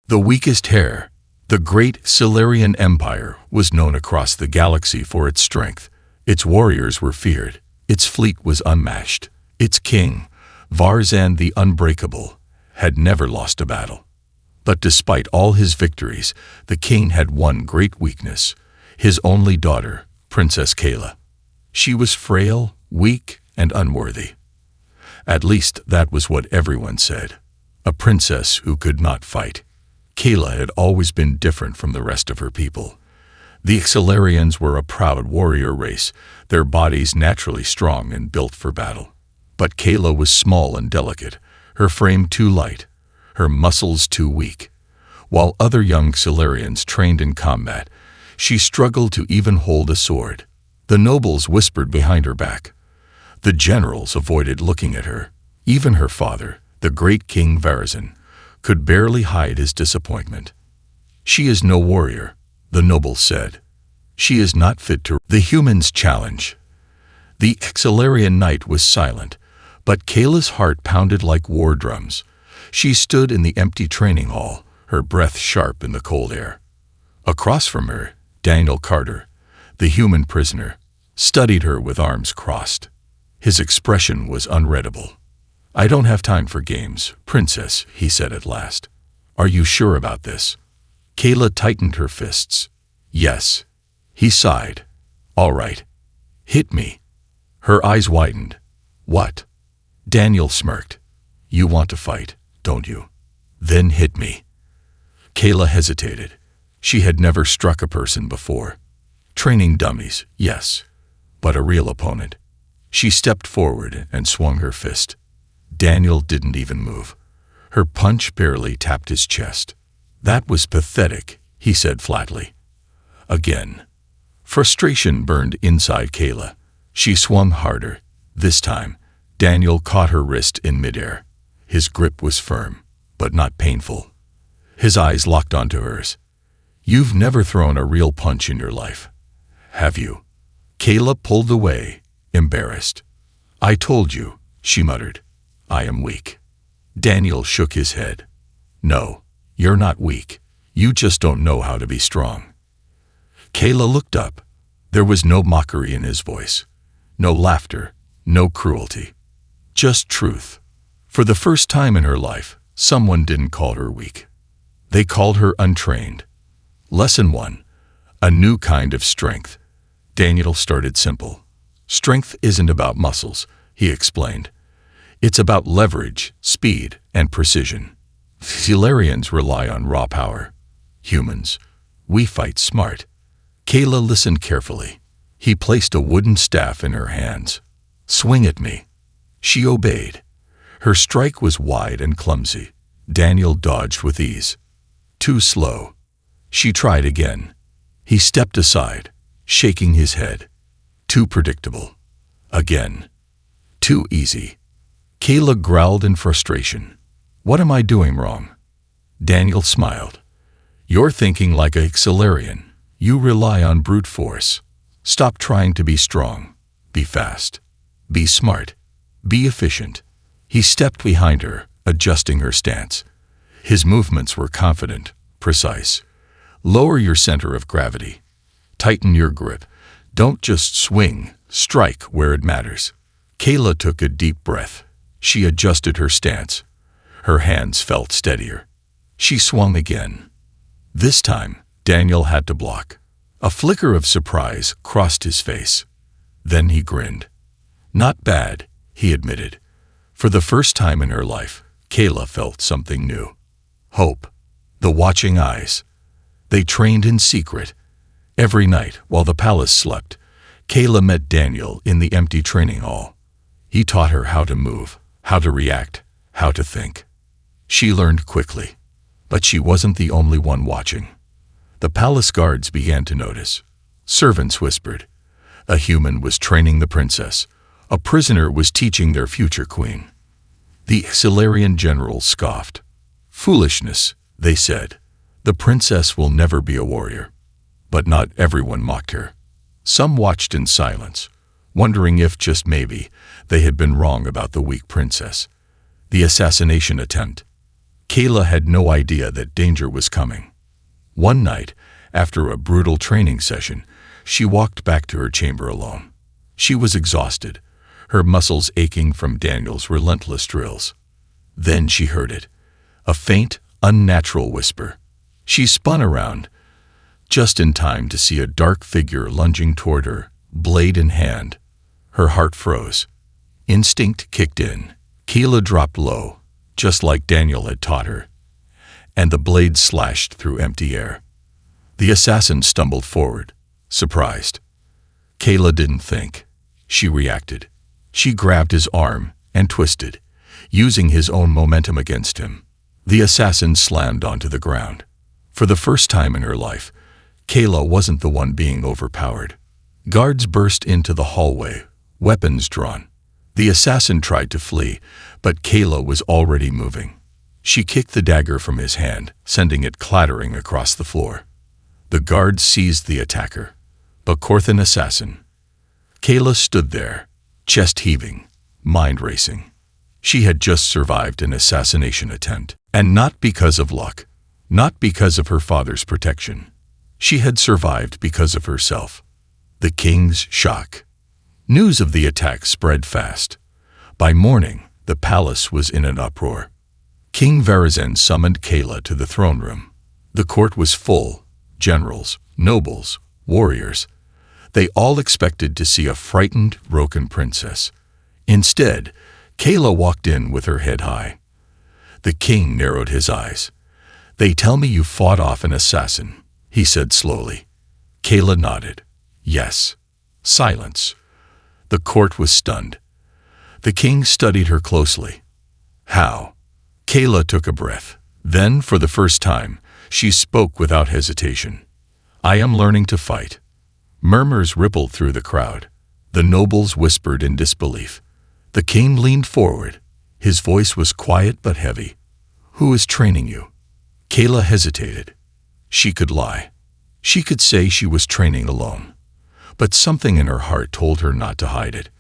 The weakest hair. The great Silurian Empire was known across the galaxy for its strength. Its warriors were feared. Its fleet was unmatched. Its king, Varzan the Unbreakable, had never lost a battle. But despite all his victories, the king had one great weakness: his only daughter, Princess Kayla. She was frail, weak, and unworthy. At least that was what everyone said. A princess who could not fight. Kayla had always been different from the rest of her people. The Xelarians were a proud warrior race, their bodies naturally strong and built for battle. But Kayla was small and delicate, her frame too light, her muscles too weak. While other young Xelarians trained in combat, she struggled to even hold a sword. The nobles whispered behind her back. The generals avoided looking at her. Even her father, the great King Varzan, could barely hide his disappointment. "She is no warrior," the nobles said. "She is not fit to." The humans challenge. The Xelarian knight was silent, but Kayla's heart pounded like war drums. She stood in the empty training hall, her breath sharp in the cold air. Across from her, Daniel Carter, the human prisoner, studied her with arms crossed. His expression was unreadable. "I don't have time for games, princess," he said at last. "Are you sure about this?" Kayla tightened her fists. "Yes." He sighed. "All right. Hit me." Her eyes widened. "What?" Daniel smirked. "You want to fight, don't you? Then hit me." Kayla hesitated. She had never struck a person before. Training dummies, yes, but a real opponent. She stepped forward and swung her fist. Daniel didn't even move. Her punch barely tapped his chest. "That was pathetic," he said flatly. Again. Frustration burned inside Kayla. She swung harder. This time, Daniel caught her wrist in midair. His grip was firm, but not painful. His eyes locked onto hers. "You've never thrown a real punch in your life, have you?" Kayla pulled away, embarrassed. "I told you," she muttered. "I am weak." Daniel shook his head. "No, you're not weak. You just don't know how to be strong." Kayla looked up. There was no mockery in his voice. No laughter, no cruelty. Just truth. For the first time in her life, someone didn't call her weak. They called her untrained. Lesson 1. A new kind of strength. Daniel started simple. "Strength isn't about muscles," he explained. "It's about leverage, speed, and precision. Xelarians rely on raw power. Humans, we fight smart." Kayla listened carefully. He placed a wooden staff in her hands. "Swing at me." She obeyed. Her strike was wide and clumsy. Daniel dodged with ease. Too slow. She tried again. He stepped aside, shaking his head. Too predictable. Again. Too easy. Kayla growled in frustration. "What am I doing wrong?" Daniel smiled. "You're thinking like a Xelarian. You rely on brute force. Stop trying to be strong. Be fast. Be smart. Be efficient." He stepped behind her, adjusting her stance. His movements were confident, precise. "Lower your center of gravity. Tighten your grip. Don't just swing, strike where it matters." Kayla took a deep breath. She adjusted her stance. Her hands felt steadier. She swung again. This time, Daniel had to block. A flicker of surprise crossed his face. Then he grinned. "Not bad," he admitted. For the first time in her life, Kayla felt something new. Hope. The watching eyes. They trained in secret. Every night, while the palace slept, Kayla met Daniel in the empty training hall. He taught her how to move, how to react, how to think. She learned quickly. But she wasn't the only one watching. The palace guards began to notice. Servants whispered. A human was training the princess. A prisoner was teaching their future queen. The Xelarian generals scoffed. "Foolishness," they said. "The princess will never be a warrior." But not everyone mocked her. Some watched in silence, wondering if, just maybe, they had been wrong about the weak princess. The assassination attempt. Kayla had no idea that danger was coming. One night, after a brutal training session, she walked back to her chamber alone. She was exhausted, her muscles aching from Daniel's relentless drills. Then she heard it, a faint, unnatural whisper. She spun around, just in time to see a dark figure lunging toward her, blade in hand. Her heart froze. Instinct kicked in. Kayla dropped low, just like Daniel had taught her, and the blade slashed through empty air. The assassin stumbled forward, surprised. Kayla didn't think. She reacted. She grabbed his arm and twisted, using his own momentum against him. The assassin slammed onto the ground. For the first time in her life, Kayla wasn't the one being overpowered. Guards burst into the hallway, weapons drawn. The assassin tried to flee, but Kayla was already moving. She kicked the dagger from his hand, sending it clattering across the floor. The guards seized the attacker, but Corthan assassin. Kayla stood there, chest heaving, mind racing. She had just survived an assassination attempt, and not because of luck, not because of her father's protection. She had survived because of herself. The king's shock. News of the attack spread fast. By morning, the palace was in an uproar. King Varazan summoned Kayla to the throne room. The court was full. Generals, nobles, warriors. They all expected to see a frightened, broken princess. Instead, Kayla walked in with her head high. The king narrowed his eyes. "They tell me you fought off an assassin," he said slowly. Kayla nodded. "Yes." Silence. The court was stunned. The king studied her closely. "How?" Kayla took a breath. Then, for the first time, she spoke without hesitation. "I am learning to fight." Murmurs rippled through the crowd. The nobles whispered in disbelief. The king leaned forward. His voice was quiet but heavy. "Who is training you?" Kayla hesitated. She could lie. She could say she was training alone. But something in her heart told her not to hide it.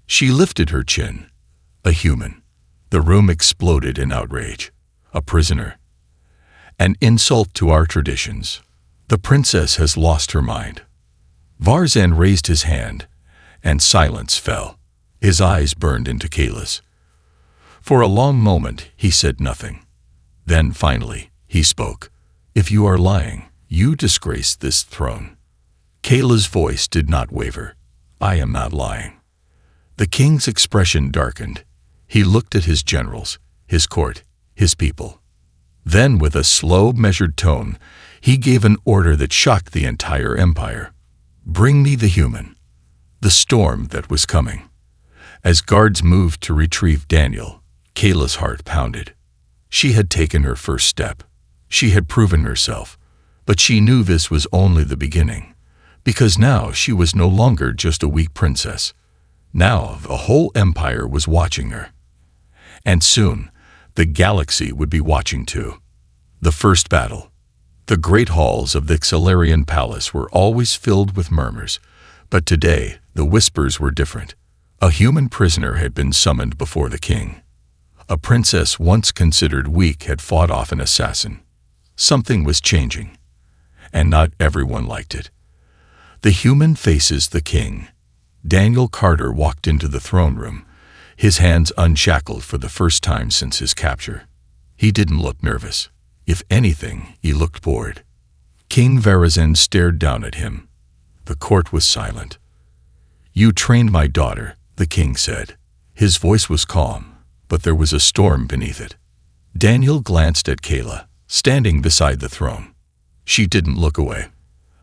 She lifted her chin. "A human." The room exploded in outrage. "A prisoner. An insult to our traditions. The princess has lost her mind." Varzan raised his hand, and silence fell. His eyes burned into Kayla's. For a long moment, he said nothing. Then, finally, he spoke. "If you are lying, you disgrace this throne." Kayla's voice did not waver. "I am not lying." The king's expression darkened. He looked at his generals, his court, his people. Then, with a slow, measured tone, he gave an order that shocked the entire empire. "Bring me the human." The storm that was coming. As guards moved to retrieve Daniel, Kayla's heart pounded. She had taken her first step. She had proven herself. But she knew this was only the beginning. Because now she was no longer just a weak princess. Now the whole empire was watching her. And soon, the galaxy would be watching too. The first battle. The great halls of the Xelarian palace were always filled with murmurs, but today the whispers were different. A human prisoner had been summoned before the king. A princess once considered weak had fought off an assassin. Something was changing, and not everyone liked it. The human faces the king. Daniel Carter walked into the throne room, his hands unshackled for the first time since his capture. He didn't look nervous. If anything, he looked bored. King Varazan stared down at him. The court was silent. "You trained my daughter," the king said. His voice was calm, but there was a storm beneath it. Daniel glanced at Kayla, standing beside the throne. She didn't look away.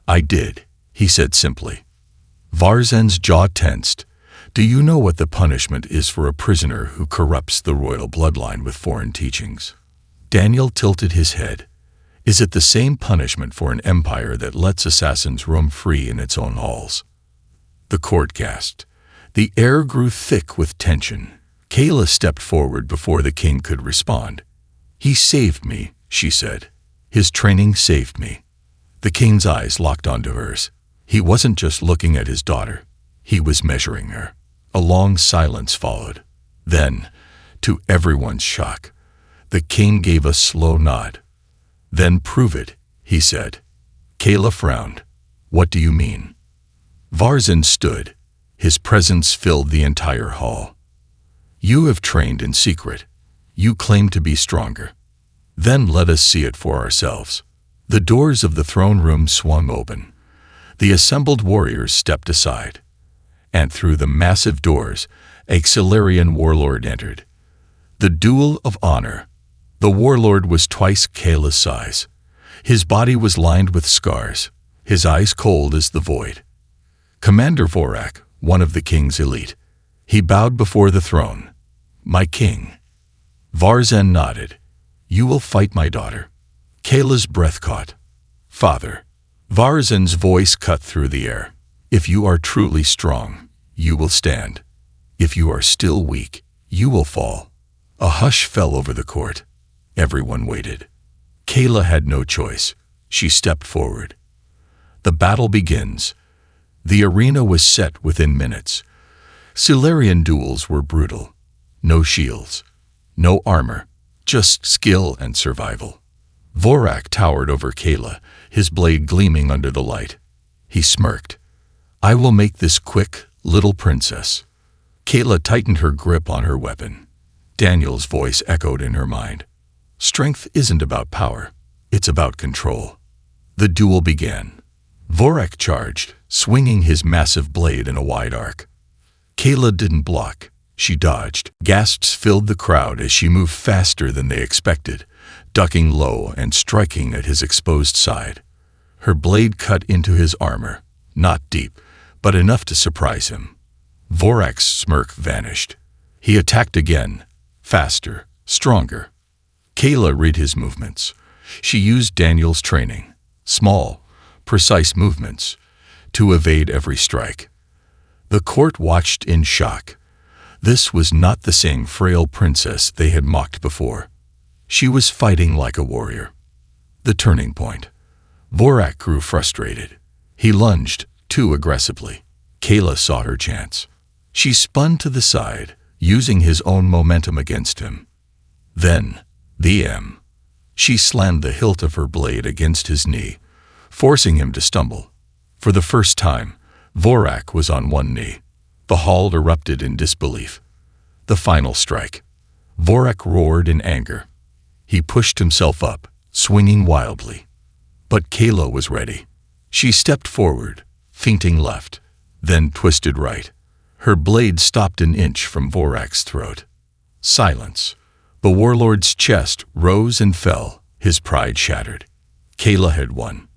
"I did," he said simply. Varzan's jaw tensed. "Do you know what the punishment is for a prisoner who corrupts the royal bloodline with foreign teachings?" Daniel tilted his head. "Is it the same punishment for an empire that lets assassins roam free in its own halls?" The court gasped. The air grew thick with tension. Kayla stepped forward before the king could respond. "He saved me," she said. "His training saved me." The king's eyes locked onto hers. He wasn't just looking at his daughter. He was measuring her. A long silence followed. Then, to everyone's shock, The king gave a slow nod. "Then prove it," he said. Kayla frowned. "What do you mean?" Varzin stood. His presence filled the entire hall. "You have trained in secret. You claim to be stronger. Then let us see it for ourselves." The doors of the throne room swung open. The assembled warriors stepped aside. And through the massive doors, a Xylarian warlord entered. The duel of honor. The warlord was twice Kayla's size. His body was lined with scars, his eyes cold as the void. Commander Vorak, one of the king's elite. He bowed before the throne. "My king." Varzin nodded. "You will fight my daughter." Kayla's breath caught. "Father." Varzin's voice cut through the air. "If you are truly strong, you will stand. If you are still weak, you will fall." A hush fell over the court. Everyone waited. Kayla had no choice. She stepped forward. The battle begins. The arena was set within minutes. Xylarian duels were brutal. No shields, no armor, just skill and survival. Vorak towered over Kayla, his blade gleaming under the light. He smirked. "I will make this quick, little princess." Kayla tightened her grip on her weapon. Daniel's voice echoed in her mind. "Strength isn't about power, it's about control." The duel began. Vorak charged, swinging his massive blade in a wide arc. Kayla didn't block. She dodged. Gasps filled the crowd as she moved faster than they expected, ducking low and striking at his exposed side. Her blade cut into his armor, not deep, but enough to surprise him. Vorak's smirk vanished. He attacked again, faster, stronger. Kayla read his movements. She used Daniel's training, small, precise movements, to evade every strike. The court watched in shock. This was not the same frail princess they had mocked before. She was fighting like a warrior. The turning point. Vorak grew frustrated. He lunged, too aggressively. Kayla saw her chance. She spun to the side, using his own momentum against him. Then, she slammed the hilt of her blade against his knee, forcing him to stumble. For the first time, Vorak was on one knee. The hall erupted in disbelief. The final strike. Vorak roared in anger. He pushed himself up, swinging wildly. But Kayla was ready. She stepped forward, feinting left, then twisted right. Her blade stopped an inch from Vorak's throat. Silence. The warlord's chest rose and fell, his pride shattered. Kayla had won.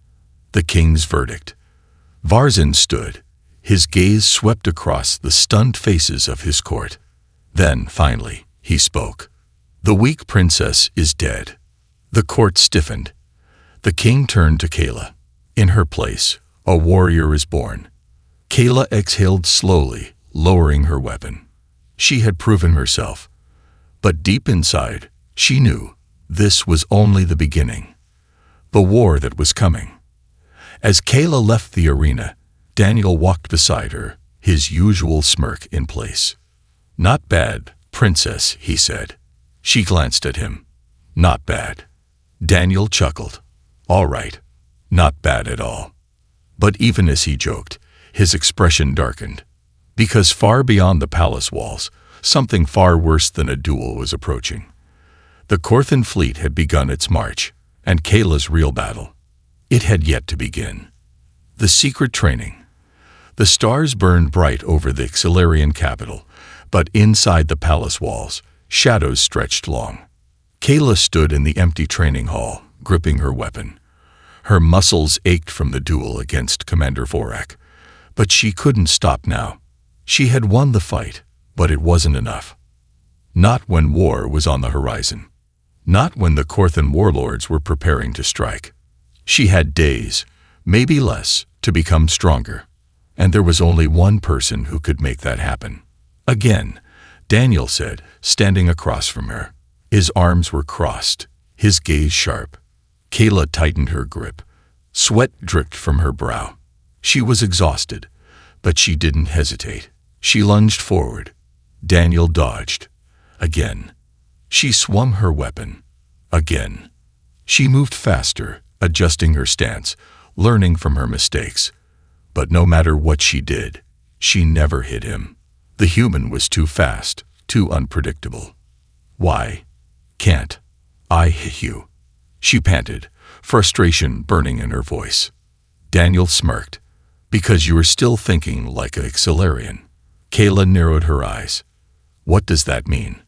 The king's verdict. Varzin stood. His gaze swept across the stunned faces of his court. Then, finally, he spoke. "The weak princess is dead." The court stiffened. The king turned to Kayla. In her place, a warrior is born. Kayla exhaled slowly, lowering her weapon. She had proven herself. But deep inside, she knew this was only the beginning. The war that was coming. As Kayla left the arena, Daniel walked beside her, his usual smirk in place. "Not bad, princess," he said. She glanced at him. "Not bad." Daniel chuckled. "All right, not bad at all." But even as he joked, his expression darkened. Because far beyond the palace walls, something far worse than a duel was approaching. The Korthan fleet had begun its march, and Kayla's real battle. It had yet to begin. The secret training. The stars burned bright over the Xylarian capital, but inside the palace walls, shadows stretched long. Kayla stood in the empty training hall, gripping her weapon. Her muscles ached from the duel against Commander Vorak, but she couldn't stop now. She had won the fight, but it wasn't enough. Not when war was on the horizon. Not when the Korthan warlords were preparing to strike. She had days, maybe less, to become stronger. And there was only one person who could make that happen. "Again," Daniel said, standing across from her. His arms were crossed, his gaze sharp. Kayla tightened her grip. Sweat dripped from her brow. She was exhausted, but she didn't hesitate. She lunged forward. Daniel dodged. Again. She swung her weapon. Again. She moved faster, adjusting her stance, learning from her mistakes. But no matter what she did, she never hit him. The human was too fast, too unpredictable. Why can't I hit you? She panted, frustration burning in her voice. Daniel smirked. Because you are still thinking like a Xylarian. Kayla narrowed her eyes. What does that mean?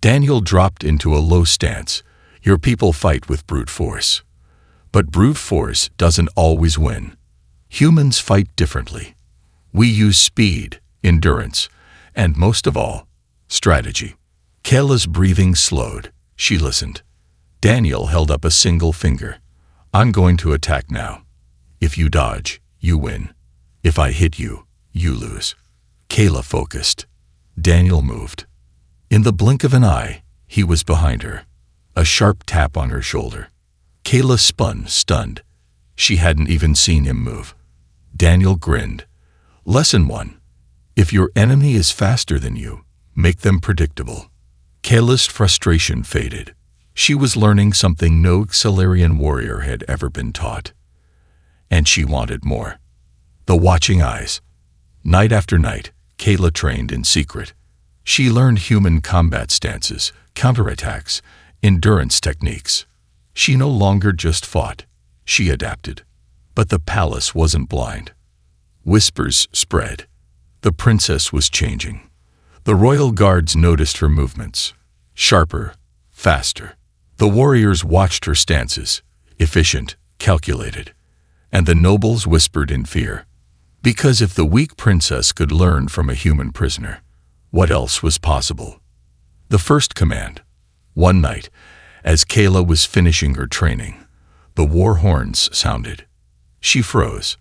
Daniel dropped into a low stance. Your people fight with brute force. But brute force doesn't always win. Humans fight differently. We use speed, endurance, and most of all, strategy. Kayla's breathing slowed. She listened. Daniel held up a single finger. I'm going to attack now. If you dodge, you win. If I hit you, you lose. Kayla focused. Daniel moved. In the blink of an eye, he was behind her. A sharp tap on her shoulder. Kayla spun, stunned. She hadn't even seen him move. Daniel grinned. Lesson 1. If your enemy is faster than you, make them predictable. Kayla's frustration faded. She was learning something no Xylarian warrior had ever been taught. And she wanted more. The watching eyes. Night after night, Kayla trained in secret. She learned human combat stances, counterattacks, endurance techniques. She no longer just fought. She adapted. But the palace wasn't blind. Whispers spread. The princess was changing. The royal guards noticed her movements. Sharper, faster. The warriors watched her stances, efficient, calculated. And the nobles whispered in fear. Because if the weak princess could learn from a human prisoner, what else was possible? The first command. One night, as Kayla was finishing her training, the war horns sounded. She froze.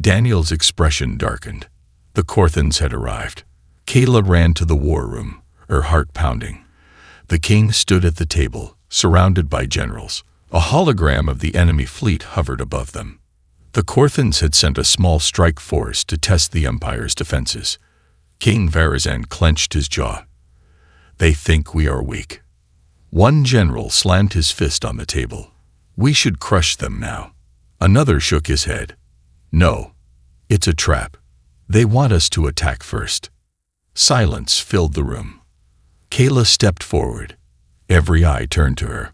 Daniel's expression darkened. The Corthans had arrived. Kayla ran to the war room, her heart pounding. The king stood at the table, surrounded by generals. A hologram of the enemy fleet hovered above them. The Corthans had sent a small strike force to test the Empire's defenses. King Varazan clenched his jaw. They think we are weak. One general slammed his fist on the table. We should crush them now. Another shook his head. No, it's a trap. They want us to attack first. Silence filled the room. Kayla stepped forward. Every eye turned to her.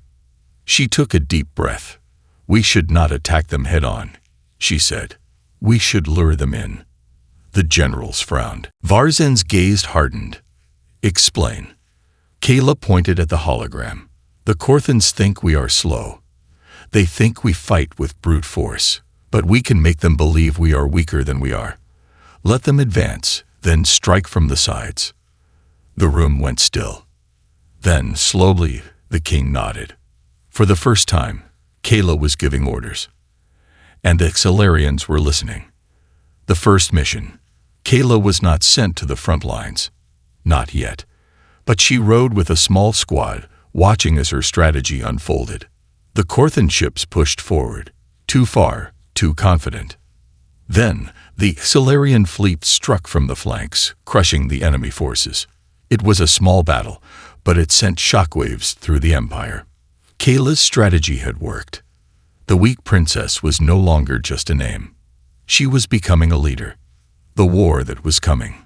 She took a deep breath. We should not attack them head-on, she said. We should lure them in. The generals frowned. Varzan's gaze hardened. Explain. Kayla pointed at the hologram. The Corthans think we are slow. They think we fight with brute force, but we can make them believe we are weaker than we are. Let them advance, then strike from the sides. The room went still. Then, slowly, the king nodded. For the first time, Kayla was giving orders. And the Xylarians were listening. The first mission. Kayla was not sent to the front lines. Not yet. But she rode with a small squad, watching as her strategy unfolded. The Corthan ships pushed forward. Too far, too confident. Then, the Xylarian fleet struck from the flanks, crushing the enemy forces. It was a small battle, but it sent shockwaves through the Empire. Kayla's strategy had worked. The weak princess was no longer just a name. She was becoming a leader. The war that was coming.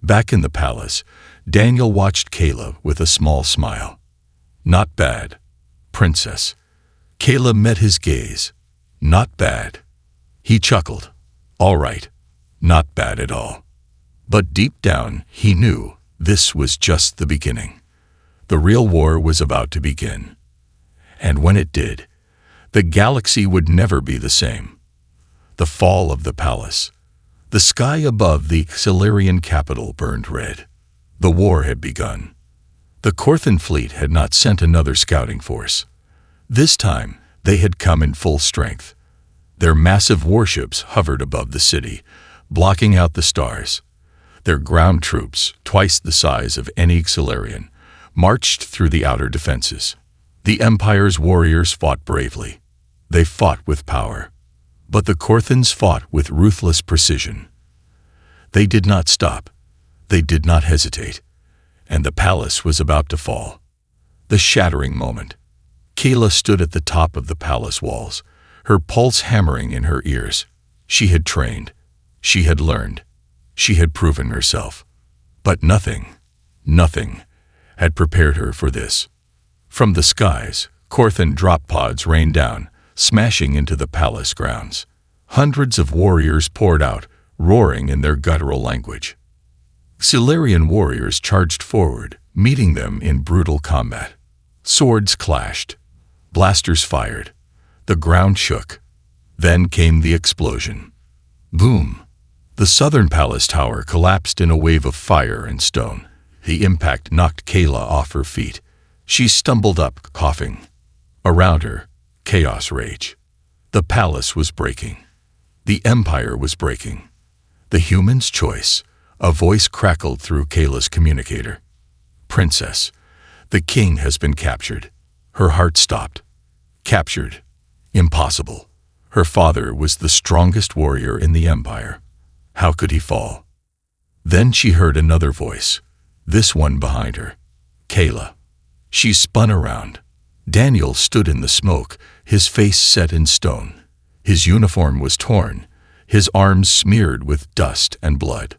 Back in the palace, Daniel watched Kayla with a small smile. Not bad, princess. Kayla met his gaze. Not bad. He chuckled. All right, not bad at all. But deep down, he knew this was just the beginning. The real war was about to begin. And when it did, the galaxy would never be the same. The fall of the palace. The sky above the Xylarian capital burned red. The war had begun. The Corthan fleet had not sent another scouting force. This time, they had come in full strength. Their massive warships hovered above the city, blocking out the stars. Their ground troops, twice the size of any Xylarian, marched through the outer defenses. The Empire's warriors fought bravely. They fought with power. But the Corthans fought with ruthless precision. They did not stop. They did not hesitate. And the palace was about to fall. The shattering moment. Kayla stood at the top of the palace walls, her pulse hammering in her ears. She had trained. She had learned. She had proven herself. But nothing had prepared her for this. From the skies, Corthan drop pods rained down, smashing into the palace grounds. Hundreds of warriors poured out, roaring in their guttural language. Silurian warriors charged forward, meeting them in brutal combat. Swords clashed. Blasters fired. The ground shook. Then came the explosion. Boom! The southern palace tower collapsed in a wave of fire and stone. The impact knocked Kayla off her feet. She stumbled up, coughing. Around her, chaos raged. The palace was breaking. The empire was breaking. The human's choice. A voice crackled through Kayla's communicator. Princess, the king has been captured. Her heart stopped. Captured. Impossible. Her father was the strongest warrior in the empire. How could he fall? Then she heard another voice, this one behind her. Kayla. She spun around. Daniel stood in the smoke, his face set in stone. His uniform was torn, his arms smeared with dust and blood.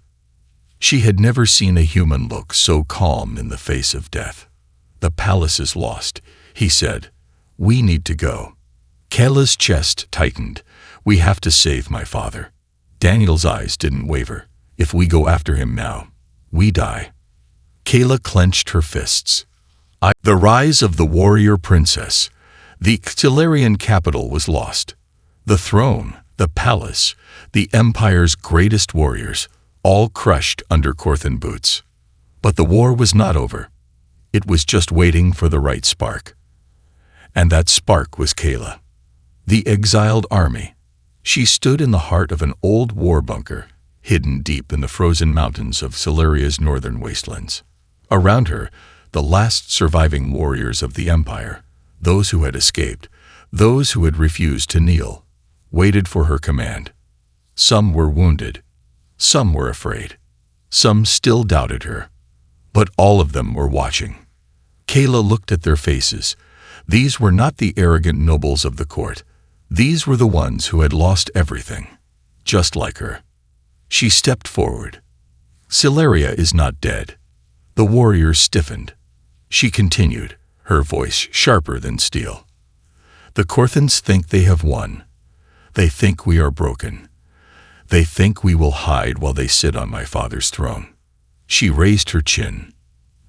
She had never seen a human look so calm in the face of death. The palace is lost, he said. We need to go. Kayla's chest tightened. We have to save my father. Daniel's eyes didn't waver. If we go after him now, we die. Kayla clenched her fists. The rise of the warrior princess. The Silurian capital was lost. The throne, the palace, the empire's greatest warriors, all crushed under Corthan boots. But the war was not over. It was just waiting for the right spark. And that spark was Kayla. The exiled army. She stood in the heart of an old war bunker, hidden deep in the frozen mountains of Siluria's northern wastelands. Around her, the last surviving warriors of the empire, those who had escaped, those who had refused to kneel, waited for her command. Some were wounded. Some were afraid. Some still doubted her. But all of them were watching. Kayla looked at their faces. These were not the arrogant nobles of the court. These were the ones who had lost everything, just like her. She stepped forward. Siluria is not dead. The warriors stiffened. She continued, her voice sharper than steel. The Corthans think they have won. They think we are broken. They think we will hide while they sit on my father's throne. She raised her chin.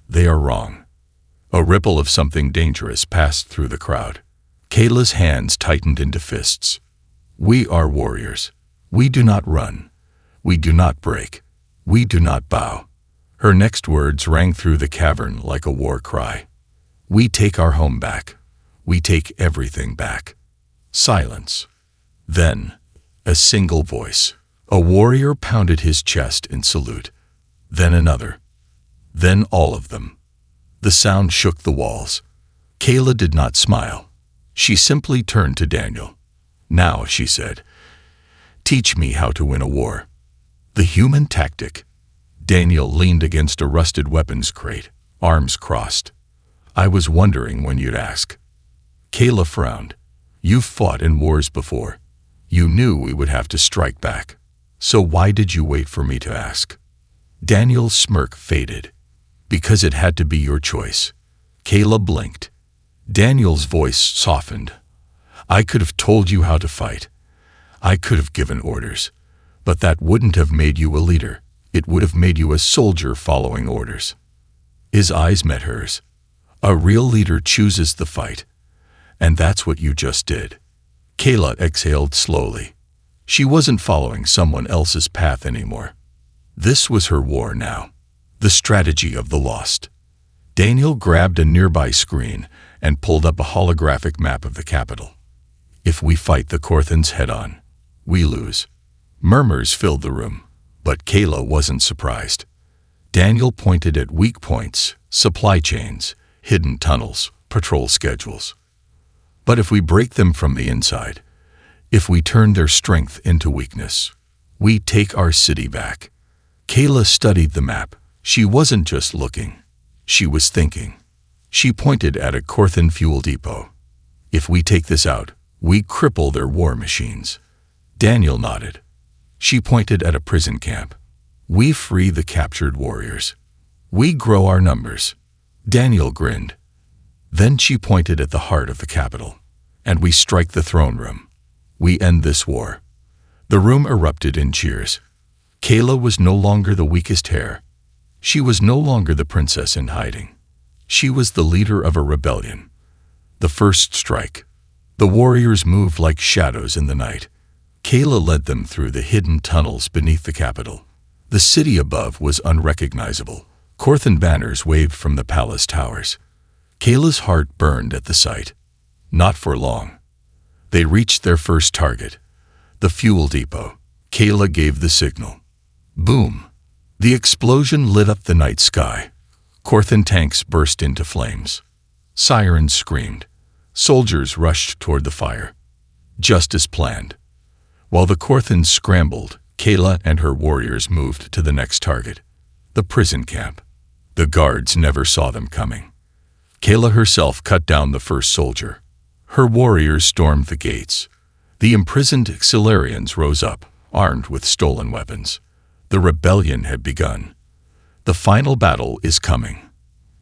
They are wrong. A ripple of something dangerous passed through the crowd. Kayla's hands tightened into fists. We are warriors. We do not run. We do not break. We do not bow. Her next words rang through the cavern like a war cry. We take our home back. We take everything back. Silence. Then, a single voice. A warrior pounded his chest in salute. Then another. Then all of them. The sound shook the walls. Kayla did not smile. She simply turned to Daniel. Now, she said, teach me how to win a war. The human tactic. Daniel leaned against a rusted weapons crate, arms crossed. I was wondering when you'd ask. Kayla frowned. You've fought in wars before. You knew we would have to strike back. So why did you wait for me to ask? Daniel's smirk faded. Because it had to be your choice. Kayla blinked. Daniel's voice softened. I could have told you how to fight. I could have given orders. But that wouldn't have made you a leader. It would have made you a soldier following orders. His eyes met hers. A real leader chooses the fight. And that's what you just did. Kayla exhaled slowly. She wasn't following someone else's path anymore. This was her war now. The strategy of the lost. Daniel grabbed a nearby screen and pulled up a holographic map of the capital. If we fight the Corthans head-on, we lose. Murmurs filled the room, but Kayla wasn't surprised. Daniel pointed at weak points, supply chains, hidden tunnels, patrol schedules. But if we break them from the inside, if we turn their strength into weakness, we take our city back. Kayla studied the map. She wasn't just looking. She was thinking. She pointed at a Corthan fuel depot. If we take this out, we cripple their war machines. Daniel nodded. She pointed at a prison camp. We free the captured warriors. We grow our numbers. Daniel grinned. Then she pointed at the heart of the capital. And we strike the throne room. We end this war. The room erupted in cheers. Kayla was no longer the weakest hair. She was no longer the princess in hiding. She was the leader of a rebellion. The first strike. The warriors moved like shadows in the night. Kayla led them through the hidden tunnels beneath the capital. The city above was unrecognizable. Corthan banners waved from the palace towers. Kayla's heart burned at the sight. Not for long. They reached their first target, the fuel depot. Kayla gave the signal. Boom! The explosion lit up the night sky. Corthan tanks burst into flames. Sirens screamed. Soldiers rushed toward the fire. Just as planned. While the Corthans scrambled, Kayla and her warriors moved to the next target, the prison camp. The guards never saw them coming. Kayla herself cut down the first soldier. Her warriors stormed the gates. The imprisoned Xilarians rose up, armed with stolen weapons. The rebellion had begun. The final battle is coming.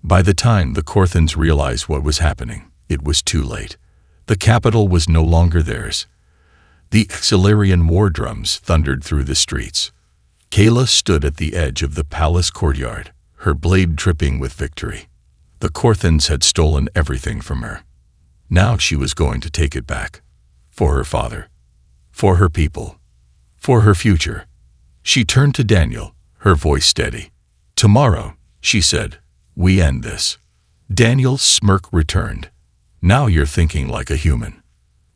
By the time the Corthans realized what was happening, it was too late. The capital was no longer theirs. The Xilarian war drums thundered through the streets. Kayla stood at the edge of the palace courtyard, her blade dripping with victory. The Corthans had stolen everything from her. Now she was going to take it back. For her father. For her people. For her future. She turned to Daniel, her voice steady. Tomorrow, she said, we end this. Daniel's smirk returned. Now you're thinking like a human.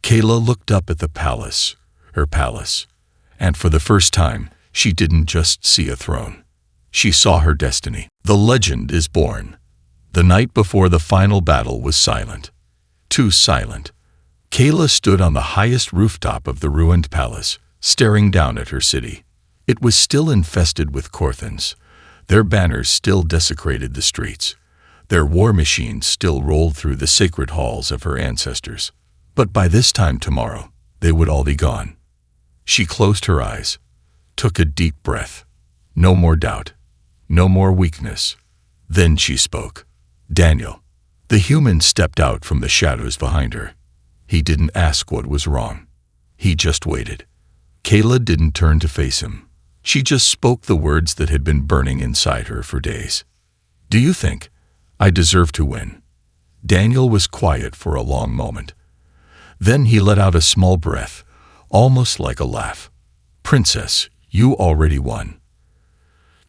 Kayla looked up at the palace, her palace, and for the first time, she didn't just see a throne. She saw her destiny. The legend is born. The night before the final battle was silent. Too silent. Kayla stood on the highest rooftop of the ruined palace, staring down at her city. It was still infested with Corthans. Their banners still desecrated the streets. Their war machines still rolled through the sacred halls of her ancestors. But by this time tomorrow, they would all be gone. She closed her eyes, took a deep breath. No more doubt. No more weakness. Then she spoke. Daniel. The human stepped out from the shadows behind her. He didn't ask what was wrong. He just waited. Kayla didn't turn to face him. She just spoke the words that had been burning inside her for days. Do you think I deserve to win? Daniel was quiet for a long moment. Then he let out a small breath, almost like a laugh. Princess, you already won.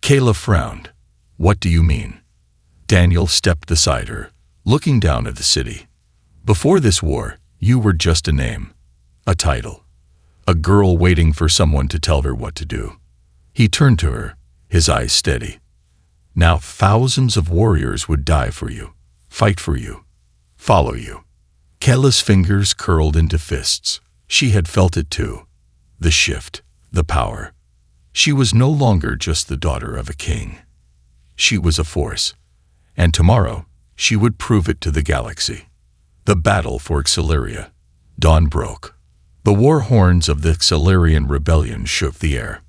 Kayla frowned. What do you mean? Daniel stepped beside her, looking down at the city. Before this war, you were just a name, a title, a girl waiting for someone to tell her what to do. He turned to her, his eyes steady. Now thousands of warriors would die for you, fight for you, follow you. Kayla's fingers curled into fists. She had felt it too. The shift, the power. She was no longer just the daughter of a king. She was a force. And tomorrow, she would prove it to the galaxy. The battle for Xilaria. Dawn broke. The war horns of the Xilarian rebellion shook the air.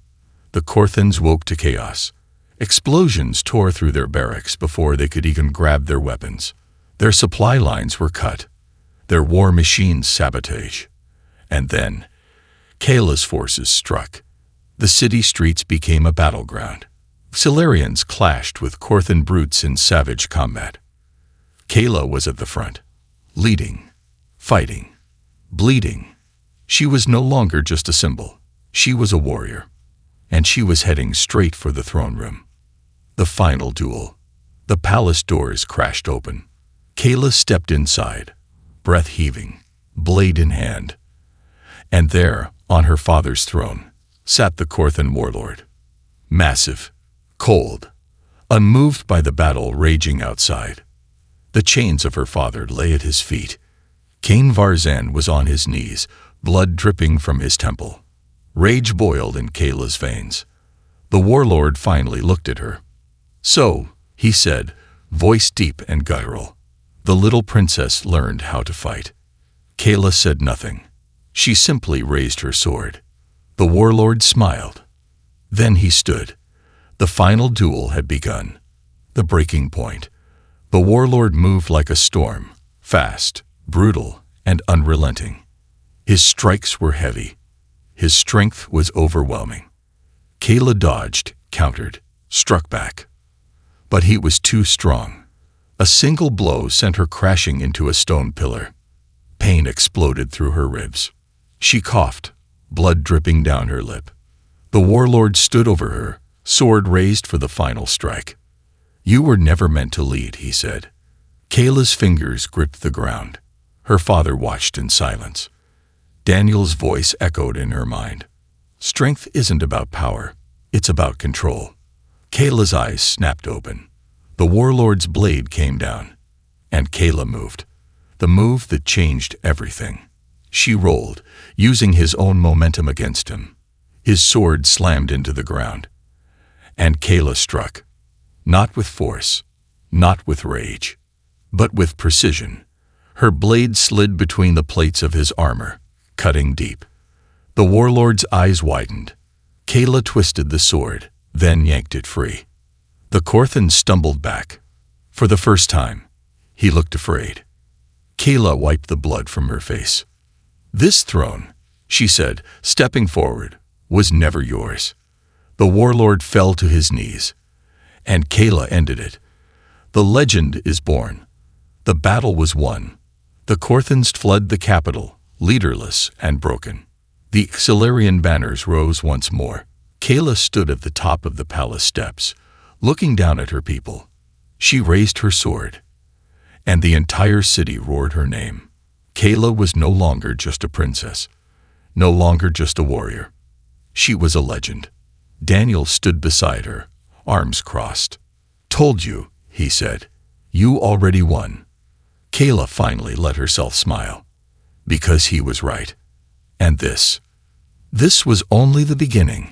The Corthans woke to chaos. Explosions tore through their barracks before they could even grab their weapons. Their supply lines were cut. Their war machines sabotaged. And then, Kayla's forces struck. The city streets became a battleground. Xilarians clashed with Corthan brutes in savage combat. Kayla was at the front, leading, fighting, bleeding. She was no longer just a symbol. She was a warrior. And she was heading straight for the throne room. The final duel. The palace doors crashed open. Kayla stepped inside, breath heaving, blade in hand. And there, on her father's throne, sat the Corthan warlord. Massive, cold, unmoved by the battle raging outside. The chains of her father lay at his feet. Cain Varzan was on his knees, blood dripping from his temple. Rage boiled in Kayla's veins. The warlord finally looked at her. So, he said, voice deep and guttural, the little princess learned how to fight. Kayla said nothing. She simply raised her sword. The warlord smiled. Then he stood. The final duel had begun. The breaking point. The warlord moved like a storm, fast, brutal, and unrelenting. His strikes were heavy. His strength was overwhelming. Kayla dodged, countered, struck back. But he was too strong. A single blow sent her crashing into a stone pillar. Pain exploded through her ribs. She coughed, blood dripping down her lip. The warlord stood over her, sword raised for the final strike. "You were never meant to lead," he said. Kayla's fingers gripped the ground. Her father watched in silence. Daniel's voice echoed in her mind. Strength isn't about power, it's about control. Kayla's eyes snapped open. The warlord's blade came down, and Kayla moved. The move that changed everything. She rolled, using his own momentum against him. His sword slammed into the ground. And Kayla struck. Not with force, not with rage, but with precision. Her blade slid between the plates of his armor, cutting deep. The warlord's eyes widened. Kayla twisted the sword, then yanked it free. The Corthan stumbled back. For the first time, he looked afraid. Kayla wiped the blood from her face. "This throne," she said, stepping forward, "was never yours." The warlord fell to his knees, and Kayla ended it. The legend is born. The battle was won. The Corthans fled the capital, leaderless and broken. The Xilarian banners rose once more. Kayla stood at the top of the palace steps, looking down at her people. She raised her sword, and the entire city roared her name. Kayla was no longer just a princess, no longer just a warrior. She was a legend. Daniel stood beside her, arms crossed. "Told you," he said. "You already won." Kayla finally let herself smile, because he was right. And this was only the beginning.